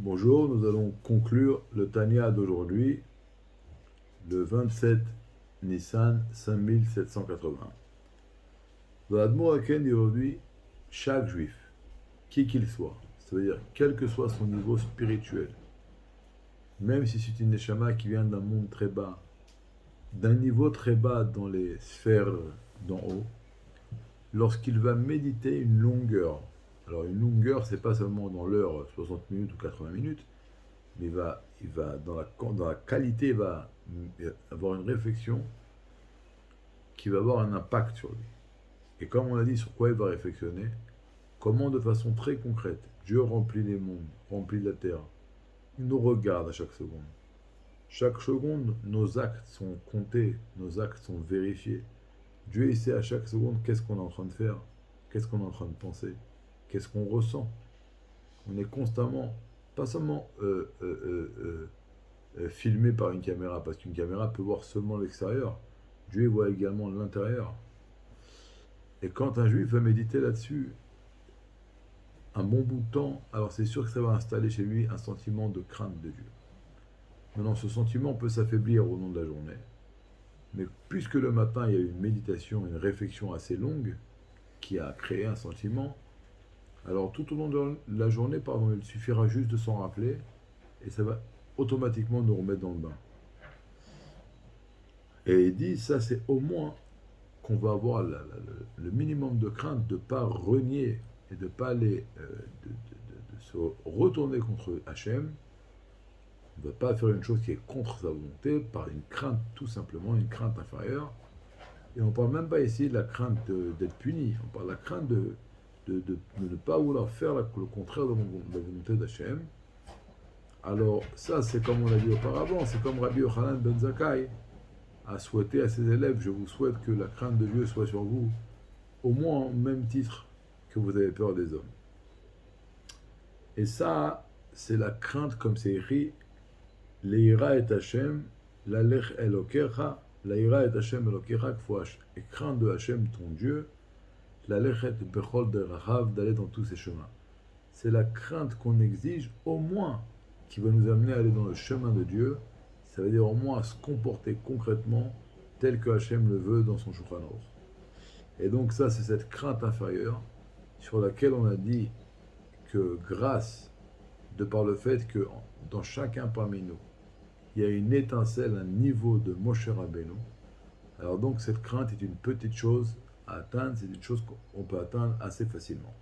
Bonjour, nous allons conclure le Tanya d'aujourd'hui, le 27 Nissan 5780. Dans l'Admour Aken d'aujourd'hui, chaque juif, qui qu'il soit, c'est-à-dire quel que soit son niveau spirituel, même si c'est une neshama qui vient d'un monde très bas, d'un niveau très bas dans les sphères d'en haut, lorsqu'il va méditer une longueur, alors une longueur, c'est pas seulement dans l'heure 60 minutes ou 80 minutes, mais il va dans la qualité, il va avoir une réflexion qui va avoir un impact sur lui. Et comme on a dit, sur quoi il va réflexionner, comment de façon très concrète, Dieu remplit les mondes, remplit la terre, il nous regarde à chaque seconde. Chaque seconde, nos actes sont comptés, nos actes sont vérifiés. Dieu, il sait à chaque seconde qu'est-ce qu'on est en train de faire, qu'est-ce qu'on est en train de penser, qu'est-ce qu'on ressent. On est constamment, pas seulement filmé par une caméra, parce qu'une caméra peut voir seulement l'extérieur. Dieu voit également l'intérieur. Et quand un juif va méditer là-dessus un bon bout de temps, alors c'est sûr que ça va installer chez lui un sentiment de crainte de Dieu. Maintenant, ce sentiment peut s'affaiblir au long de la journée, mais puisque le matin il y a une méditation, une réflexion assez longue qui a créé un sentiment, alors tout au long de la journée, il suffira juste de s'en rappeler et ça va automatiquement nous remettre dans le bain. Et il dit, ça c'est au moins qu'on va avoir le minimum de crainte de ne pas renier et de ne pas aller, de se retourner contre Hachem. On ne va pas faire une chose qui est contre sa volonté par une crainte, tout simplement, une crainte inférieure. Et on ne parle même pas ici de la crainte d'être puni, on parle de la crainte de ne pas vouloir faire le contraire de la volonté d'Hachem. Alors ça, c'est comme on l'a dit auparavant, c'est comme Rabbi Yochanan ben Zakkai a souhaité à ses élèves, je vous souhaite que la crainte de Dieu soit sur vous, au moins au même titre que vous avez peur des hommes. Et ça, c'est la crainte, comme c'est écrit, Leira et Hachem, l'alech elokecha, Leira et Hachem elokecha, qu'il faut craindre de Hachem ton Dieu, l'alech et bechol de Rahav, d'aller dans tous ses chemins. C'est la crainte qu'on exige, au moins, qui va nous amener à aller dans le chemin de Dieu. Ça veut dire au moins à se comporter concrètement tel que Hachem le veut dans son Shulchan Aruch. Et donc ça, c'est cette crainte inférieure sur laquelle on a dit que grâce, de par le fait que dans chacun parmi nous, il y a une étincelle, un niveau de Moshe Rabbeinu, alors donc cette crainte est une petite chose à atteindre, c'est une chose qu'on peut atteindre assez facilement.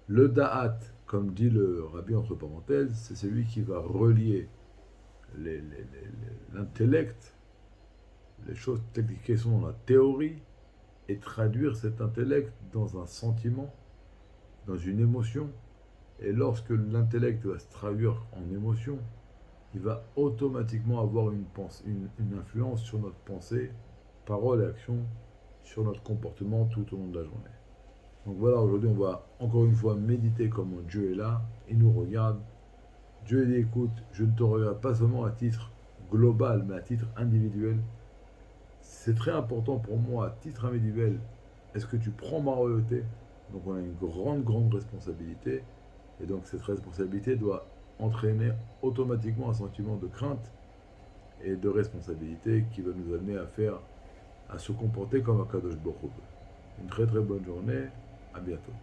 Le Da'at, comme dit le Rabbi entre parenthèses, c'est celui qui va relier l'intellect, les choses telles qu'elles sont dans la théorie, et traduire cet intellect dans un sentiment, dans une émotion. Et lorsque l'intellect va se traduire en émotion, il va automatiquement avoir une influence sur notre pensée, parole et action, sur notre comportement tout au long de la journée. Donc voilà, aujourd'hui on va encore une fois méditer comment Dieu est là, il nous regarde. Dieu dit, écoute, je ne te regarde pas seulement à titre global, mais à titre individuel. C'est très important pour moi, à titre individuel, est-ce que tu prends ma royauté? Donc on a une grande responsabilité, et donc cette responsabilité doit entraîner automatiquement un sentiment de crainte et de responsabilité qui va nous amener à se comporter comme un Kadosh Baruch Hu. Une très bonne journée, à bientôt.